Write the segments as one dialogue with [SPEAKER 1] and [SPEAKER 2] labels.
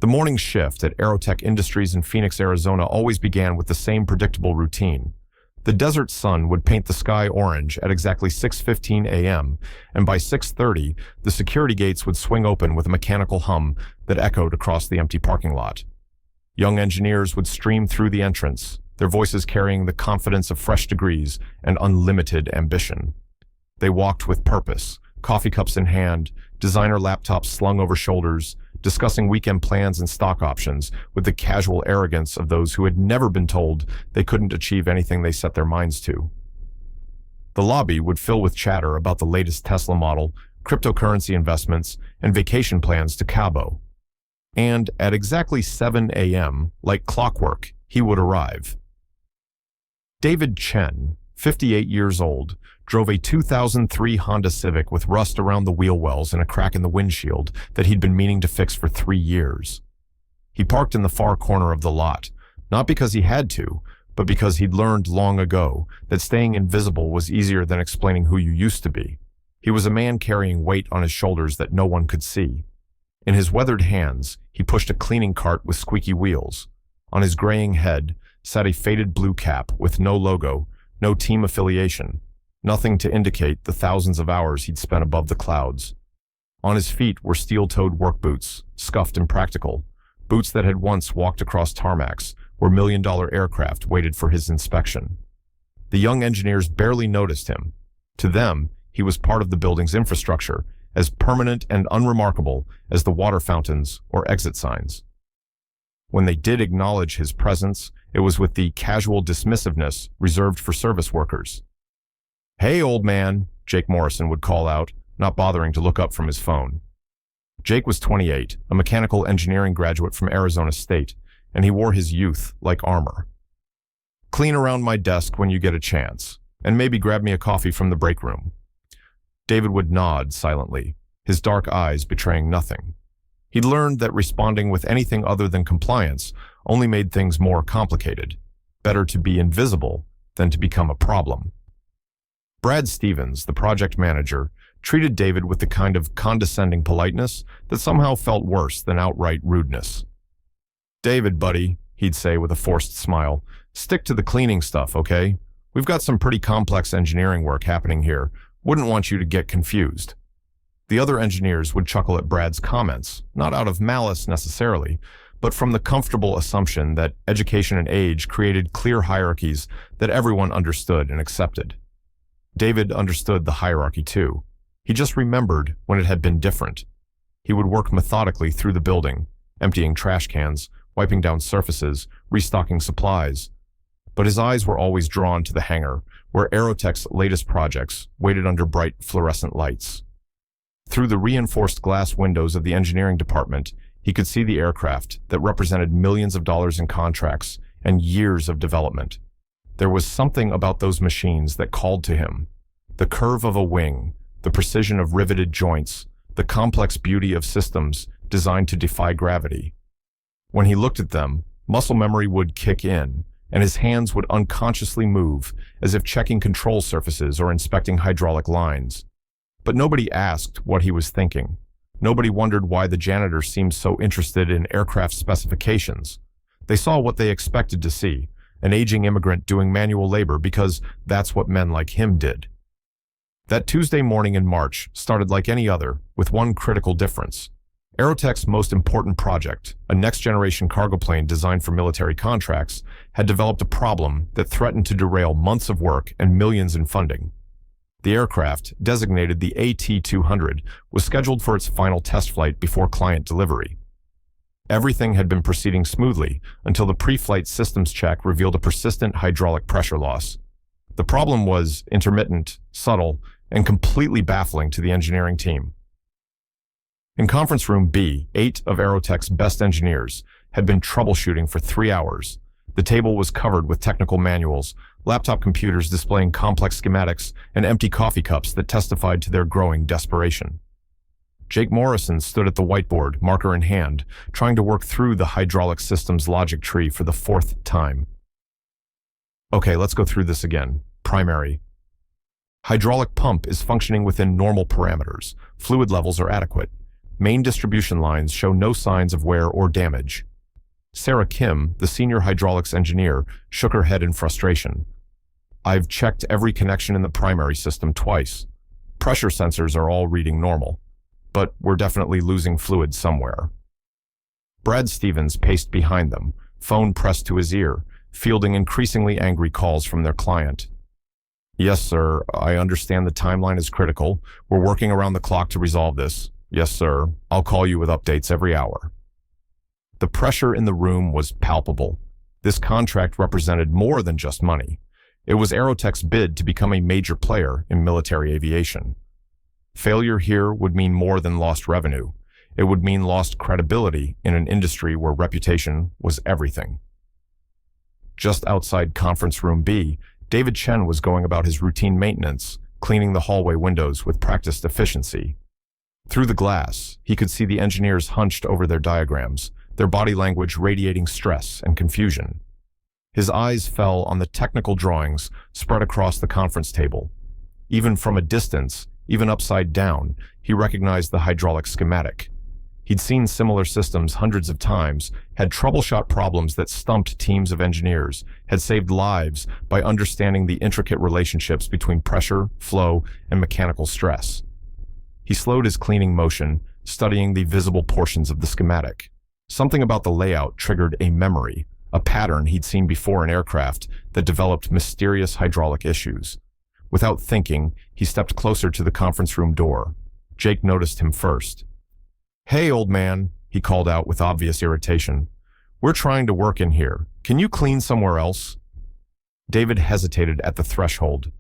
[SPEAKER 1] The morning shift at Aerotech Industries in Phoenix, Arizona always began with the same predictable routine. The desert sun would paint the sky orange at exactly 6:15 a.m., and by 6:30, the security gates would swing open with a mechanical hum that echoed across the empty parking lot. Young engineers would stream through the entrance, their voices carrying the confidence of fresh degrees and unlimited ambition. They walked with purpose, coffee cups in hand, designer laptops slung over shoulders, discussing weekend plans and stock options with the casual arrogance of those who had never been told they couldn't achieve anything they set their minds to. The lobby would fill with chatter about the latest Tesla model, cryptocurrency investments, and vacation plans to Cabo. And at exactly 7 a.m., like clockwork, he would arrive. David Chen, 58 years old, drove a 2003 Honda Civic with rust around the wheel wells and a crack in the windshield that he'd been meaning to fix for 3 years. He parked in the far corner of the lot, not because he had to, but because he'd learned long ago that staying invisible was easier than explaining who you used to be. He was a man carrying weight on his shoulders that no one could see. In his weathered hands, he pushed a cleaning cart with squeaky wheels. On his graying head sat a faded blue cap with no logo, no team affiliation, nothing to indicate the thousands of hours he'd spent above the clouds. On his feet were steel-toed work boots, scuffed and practical, boots that had once walked across tarmacs where million-dollar aircraft waited for his inspection. The young engineers barely noticed him. To them, he was part of the building's infrastructure, as permanent and unremarkable as the water fountains or exit signs. When they did acknowledge his presence, it was with the casual dismissiveness reserved for service workers. "Hey, old man," Jake Morrison would call out, not bothering to look up from his phone. Jake was 28, a mechanical engineering graduate from Arizona State, and he wore his youth like armor. "Clean around my desk when you get a chance, and maybe grab me a coffee from the break room." David would nod silently, his dark eyes betraying nothing. He'd learned that responding with anything other than compliance only made things more complicated. Better to be invisible than to become a problem. Brad Stevens, the project manager, treated David with the kind of condescending politeness that somehow felt worse than outright rudeness. "David, buddy," he'd say with a forced smile, "stick to the cleaning stuff, okay? We've got some pretty complex engineering work happening here. Wouldn't want you to get confused." The other engineers would chuckle at Brad's comments, not out of malice necessarily, but from the comfortable assumption that education and age created clear hierarchies that everyone understood and accepted. David understood the hierarchy too. He just remembered when it had been different. He would work methodically through the building, emptying trash cans, wiping down surfaces, restocking supplies. But his eyes were always drawn to the hangar, where Aerotech's latest projects waited under bright fluorescent lights. Through the reinforced glass windows of the engineering department, he could see the aircraft that represented millions of dollars in contracts and years of development. There was something about those machines that called to him. The curve of a wing, the precision of riveted joints, the complex beauty of systems designed to defy gravity. When he looked at them, muscle memory would kick in, and his hands would unconsciously move, as if checking control surfaces or inspecting hydraulic lines. But nobody asked what he was thinking. Nobody wondered why the janitor seemed so interested in aircraft specifications. They saw what they expected to see, an aging immigrant doing manual labor because that's what men like him did. That Tuesday morning in March started like any other, with one critical difference. Aerotech's most important project, a next-generation cargo plane designed for military contracts, had developed a problem that threatened to derail months of work and millions in funding. The aircraft, designated the AT-200, was scheduled for its final test flight before client delivery. Everything had been proceeding smoothly until the pre-flight systems check revealed a persistent hydraulic pressure loss. The problem was intermittent, subtle, and completely baffling to the engineering team. In conference room B, 8 of Aerotech's best engineers had been troubleshooting for 3 hours. The table was covered with technical manuals, laptop computers displaying complex schematics, and empty coffee cups that testified to their growing desperation. Jake Morrison stood at the whiteboard, marker in hand, trying to work through the hydraulic system's logic tree for the 4th time. "Okay, let's go through this again. Primary. Hydraulic pump is functioning within normal parameters. Fluid levels are adequate. Main distribution lines show no signs of wear or damage. Sarah Kim, the senior hydraulics engineer, shook her head in frustration. I've checked every connection in the primary system twice. Pressure sensors are all reading normal, but we're definitely losing fluid somewhere. Brad Stevens paced behind them, phone pressed to his ear, fielding increasingly angry calls from their client. Yes, sir. I understand the timeline is critical. We're working around the clock to resolve this. Yes, sir. I'll call you with updates every hour. The pressure in the room was palpable. This contract represented more than just money. It was Aerotech's bid to become a major player in military aviation. Failure here would mean more than lost revenue. It would mean lost credibility in an industry where reputation was everything. Just outside Conference Room B, David Chen was going about his routine maintenance, cleaning the hallway windows with practiced efficiency. Through the glass, he could see the engineers hunched over their diagrams, their body language radiating stress and confusion. His eyes fell on the technical drawings spread across the conference table. Even from a distance, even upside down, he recognized the hydraulic schematic. He'd seen similar systems hundreds of times, had troubleshot problems that stumped teams of engineers, had saved lives by understanding the intricate relationships between pressure, flow, and mechanical stress. He slowed his cleaning motion, studying the visible portions of the schematic. Something about the layout triggered a memory, a pattern he'd seen before in aircraft that developed mysterious hydraulic issues. Without thinking, he stepped closer to the conference room door. Jake noticed him first. Hey, old man, he called out with obvious irritation. We're trying to work in here. Can you clean somewhere else? David hesitated at the threshold.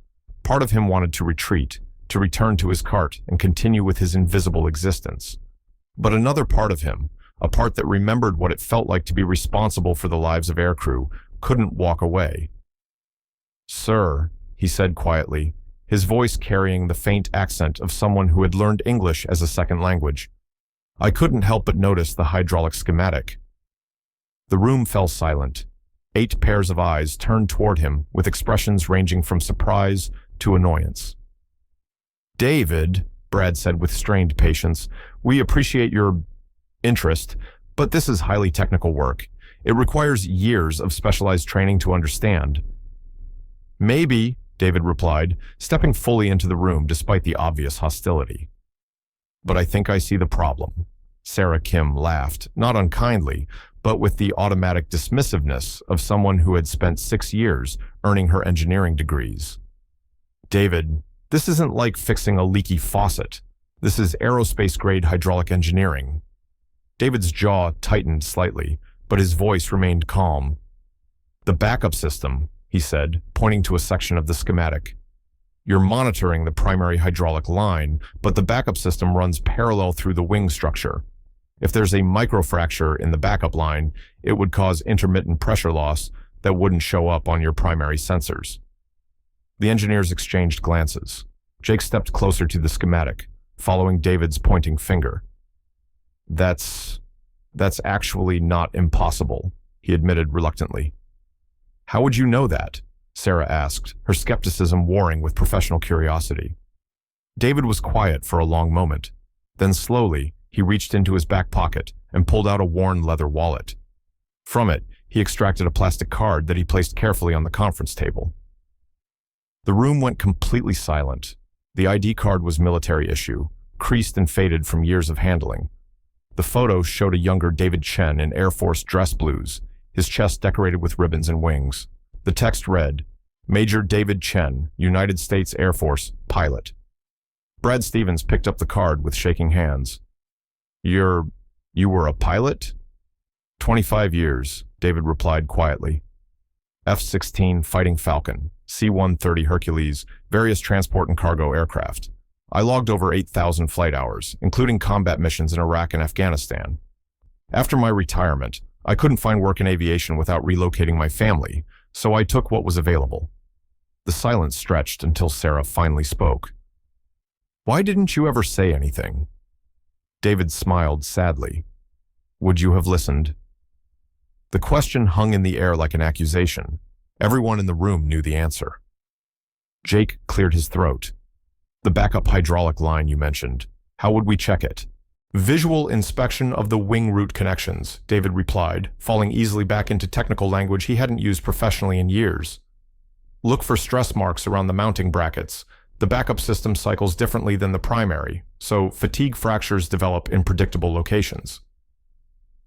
[SPEAKER 1] Part of him wanted to retreat, to return to his cart and continue with his invisible existence. But another part of him, a part that remembered what it felt like to be responsible for the lives of aircrew, couldn't walk away. Sir, he said quietly, his voice carrying the faint accent of someone who had learned English as a second language. I couldn't help but notice the hydraulic schematic. The room fell silent. 8 pairs of eyes turned toward him with expressions ranging from surprise to annoyance. David, Brad said with strained patience, we appreciate your interest, but this is highly technical work. It requires years of specialized training to understand. Maybe, David replied, stepping fully into the room despite the obvious hostility. But I think I see the problem. Sarah Kim laughed, not unkindly, but with the automatic dismissiveness of someone who had spent 6 years earning her engineering degrees. David, this isn't like fixing a leaky faucet. This is aerospace-grade hydraulic engineering. David's jaw tightened slightly, but his voice remained calm. The backup system, he said, pointing to a section of the schematic. You're monitoring the primary hydraulic line, but the backup system runs parallel through the wing structure. If there's a microfracture in the backup line, it would cause intermittent pressure loss that wouldn't show up on your primary sensors. The engineers exchanged glances. Jake stepped closer to the schematic, following David's pointing finger. That's actually not impossible, he admitted reluctantly. How would you know that? Sarah asked, her skepticism warring with professional curiosity. David was quiet for a long moment. Then slowly, he reached into his back pocket and pulled out a worn leather wallet. From it, he extracted a plastic card that he placed carefully on the conference table. The room went completely silent. The ID card was military issue, creased and faded from years of handling. The photo showed a younger David Chen in Air Force dress blues, his chest decorated with ribbons and wings. The text read, Major David Chen, United States Air Force, pilot. Brad Stevens picked up the card with shaking hands. You were a pilot? 25 years, David replied quietly. F-16 Fighting Falcon, C-130 Hercules, various transport and cargo aircraft. I logged over 8,000 flight hours, including combat missions in Iraq and Afghanistan. After my retirement, I couldn't find work in aviation without relocating my family, so I took what was available. The silence stretched until Sarah finally spoke. Why didn't you ever say anything? David smiled sadly. Would you have listened? The question hung in the air like an accusation. Everyone in the room knew the answer. Jake cleared his throat. The backup hydraulic line you mentioned. How would we check it? Visual inspection of the wing root connections, David replied, falling easily back into technical language he hadn't used professionally in years. Look for stress marks around the mounting brackets. The backup system cycles differently than the primary, so fatigue fractures develop in predictable locations.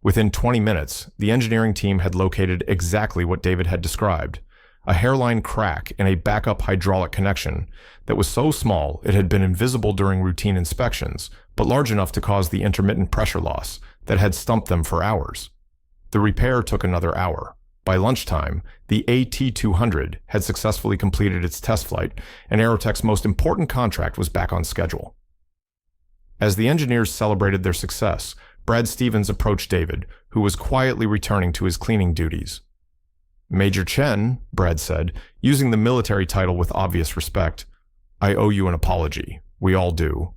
[SPEAKER 1] Within 20 minutes, the engineering team had located exactly what David had described, a hairline crack in a backup hydraulic connection that was so small it had been invisible during routine inspections, but large enough to cause the intermittent pressure loss that had stumped them for hours. The repair took another hour. By lunchtime, the AT-200 had successfully completed its test flight, and Aerotech's most important contract was back on schedule. As the engineers celebrated their success, Brad Stevens approached David, who was quietly returning to his cleaning duties. "Major Chen," Brad said, using the military title with obvious respect, "I owe you an apology. We all do."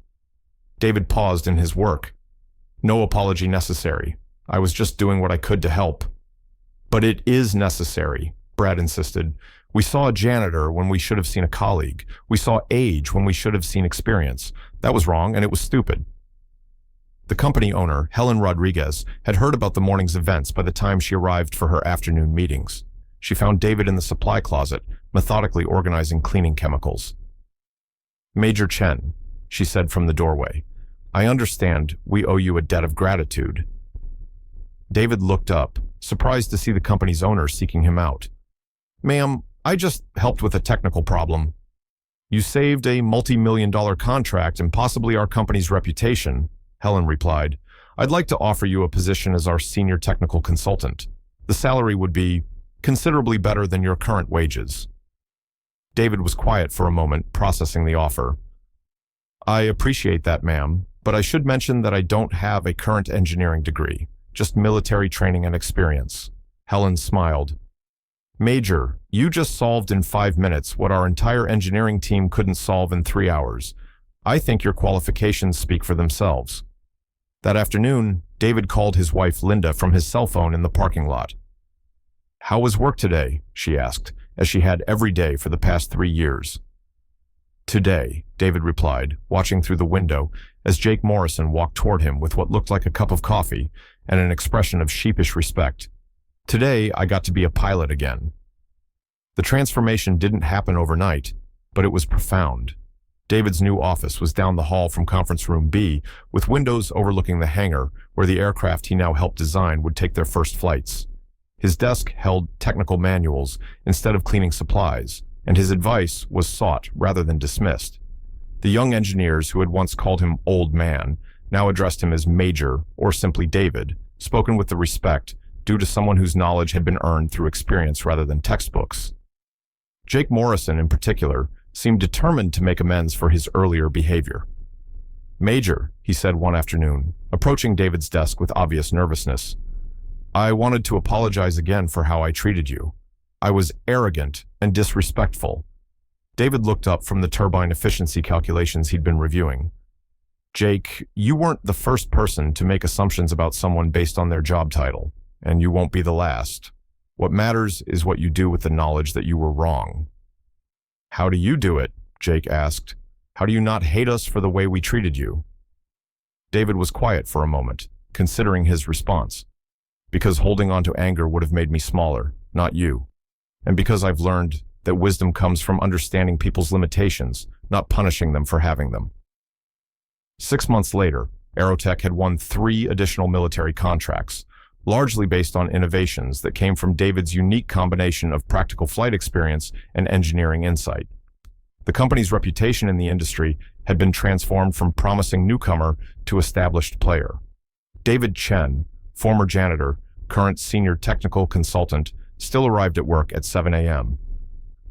[SPEAKER 1] David paused in his work. "No apology necessary. I was just doing what I could to help." "But it is necessary," Brad insisted. "We saw a janitor when we should have seen a colleague. We saw age when we should have seen experience. That was wrong, and it was stupid." The company owner, Helen Rodriguez, had heard about the morning's events by the time she arrived for her afternoon meetings. She found David in the supply closet, methodically organizing cleaning chemicals. "Major Chen," she said from the doorway, "I understand we owe you a debt of gratitude." David looked up, surprised to see the company's owner seeking him out. "Ma'am, I just helped with a technical problem." "You saved a multi-million-dollar contract and possibly our company's reputation," Helen replied. "I'd like to offer you a position as our senior technical consultant. The salary would be considerably better than your current wages." David was quiet for a moment, processing the offer. "I appreciate that, ma'am, but I should mention that I don't have a current engineering degree, just military training and experience." Helen smiled. "Major, you just solved in 5 minutes what our entire engineering team couldn't solve in 3 hours. I think your qualifications speak for themselves." That afternoon, David called his wife Linda from his cell phone in the parking lot. "How was work today?" she asked, as she had every day for the past 3 years. "Today," David replied, watching through the window as Jake Morrison walked toward him with what looked like a cup of coffee and an expression of sheepish respect. "Today, I got to be a pilot again." The transformation didn't happen overnight, but it was profound. David's new office was down the hall from Conference Room B, with windows overlooking the hangar where the aircraft he now helped design would take their first flights. His desk held technical manuals instead of cleaning supplies, and his advice was sought rather than dismissed. The young engineers who had once called him Old Man now addressed him as Major or simply David, spoken with the respect due to someone whose knowledge had been earned through experience rather than textbooks. Jake Morrison, in particular, seemed determined to make amends for his earlier behavior. "Major," he said one afternoon, approaching David's desk with obvious nervousness, "I wanted to apologize again for how I treated you. I was arrogant and disrespectful." David looked up from the turbine efficiency calculations he'd been reviewing. "Jake, you weren't the first person to make assumptions about someone based on their job title, and you won't be the last. What matters is what you do with the knowledge that you were wrong." "How do you do it?" Jake asked. "How do you not hate us for the way we treated you?" David was quiet for a moment, considering his response. "Because holding on to anger would have made me smaller, not you. And because I've learned that wisdom comes from understanding people's limitations, not punishing them for having them." 6 months later, Aerotech had won 3 additional military contracts, largely based on innovations that came from David's unique combination of practical flight experience and engineering insight. The company's reputation in the industry had been transformed from promising newcomer to established player. David Chen, former janitor, current senior technical consultant, still arrived at work at 7 a.m.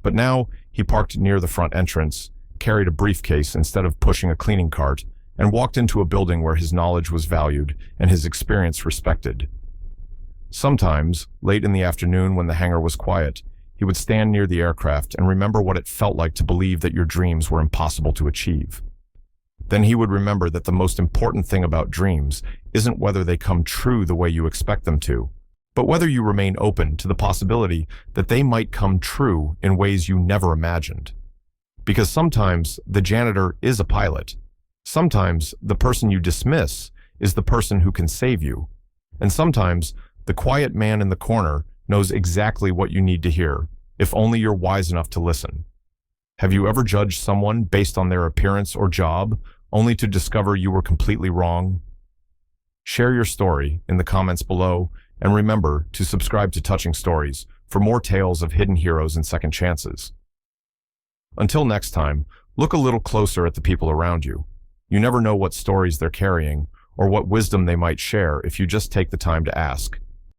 [SPEAKER 1] But now he parked near the front entrance, carried a briefcase instead of pushing a cleaning cart, and walked into a building where his knowledge was valued and his experience respected. Sometimes, late in the afternoon when the hangar was quiet, he would stand near the aircraft and remember what it felt like to believe that your dreams were impossible to achieve. Then he would remember that the most important thing about dreams isn't whether they come true the way you expect them to, but whether you remain open to the possibility that they might come true in ways you never imagined. Because sometimes the janitor is a pilot. Sometimes the person you dismiss is the person who can save you. And sometimes, the quiet man in the corner knows exactly what you need to hear, if only you're wise enough to listen. Have you ever judged someone based on their appearance or job, only to discover you were completely wrong? Share your story in the comments below, and remember to subscribe to Touching Stories for more tales of hidden heroes and second chances. Until next time, look a little closer at the people around you. You never know what stories they're carrying or what wisdom they might share if you just take the time to ask.